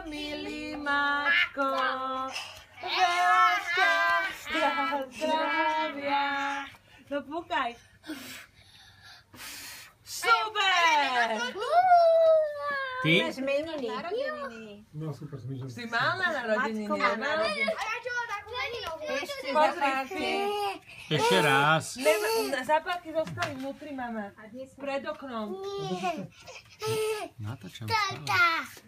milý Maťko, veľa šťastia, zdravia. No púkaj. Super! Ty? Máš meniny. No super, smíšam. Si mal na narodeniny, Matko má ne? narodeniny. A ja čo mám takú meninu? Ešte Pozri, zapálky. Ešte raz. Zapálky zostali vnútri, mama. Pred oknom. Natáčam.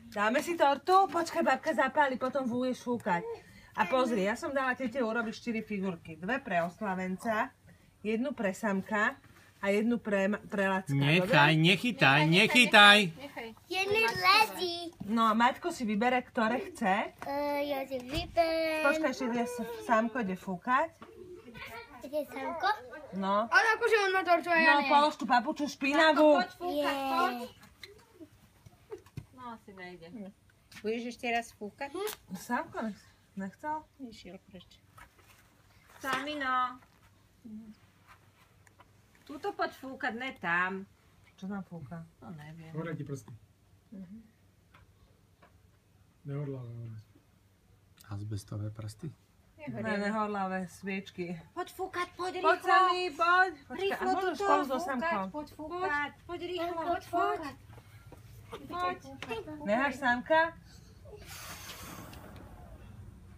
Dáme si tortu? Počkaj, babka zapáli, potom budeš fúkať. A pozri, ja som dala tete urobiť 4 figurky. 2 pre oslavenca, 1 pre Samka a 1 pre Lacka. Nechaj, nechytaj. Jedný lezí. No a Maťko si vybere, ktoré chce. Ja si vyberiem. Počkaj, ešte Samko ide fúkať. Kde Samko? No. Ale akože on má tortu a ja No, polož tú papuču špinavú. No, asi nejde. Budeš ešte raz fúkať? Samko nechcel? Išiel preč. Samino. Tuto poď fúkať, ne tam. Čo tam fúka? No neviem. Horia ti prsty. Nehodlávam. Azbestové prsty. Nehorlavé sviečky. Poď fúkať, poď Poď rýchlo. Sami, poď. Rýchlo a môžeš tuto spolu so fúkať, Samkom. poď fúkať. Poď rýchlo, poď fúkať. Poď. Necháš Samka?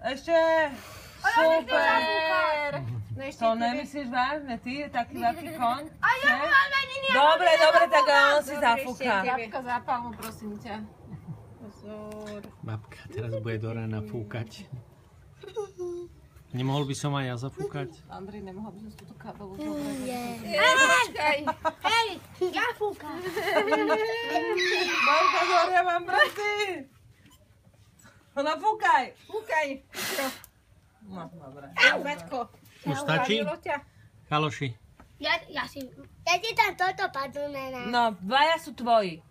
Ešte. Super. No ešte To tebe. nemyslíš vážne? Ty je taký veľký koň? A ja mám meniny. Dobre, tak on si Dobre, zafúka. ešte tebe. Babka, zapál mu, prosím ťa. Pozor. Babka teraz bude do rána fúkať. Nemohol by som aj ja zafúkať? Andrej, nemohla by som si túto kábelu zobrať. Počkaj. Hej, ja fúkam. Bojka, zoria mám prsty. No fúkaj. Fúkaj. No, dobre. Batko. Už stačí? Bavilo ťa? Chaloši. Ja si tam toto padnú na. No, 2 sú tvoji.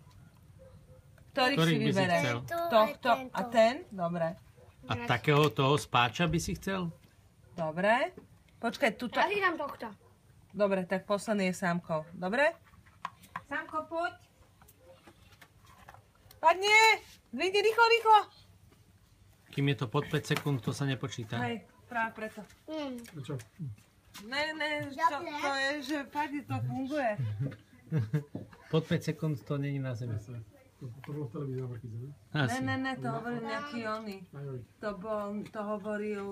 Ktorých si Ktorých by si vybere? chcel? Tohto a ten? Dobre. A takého toho spáča by si chcel? Dobre. Počkaj, tuto. Ja si dám tohto. Dobre, tak posledný je Sámkov. Dobre? Samko, poď. Padni! Dvihni rýchlo. Kým je to pod 5 sekúnd, to sa nepočíta. Hej, práve preto. Čo? Ne, to je, že padni, to funguje. Pod 5 sekúnd to není na zemi. To bolo v televízii na Markíze, ne? Asi. Ne, to hovoril nejaký oný. Aj, aj. To hovoril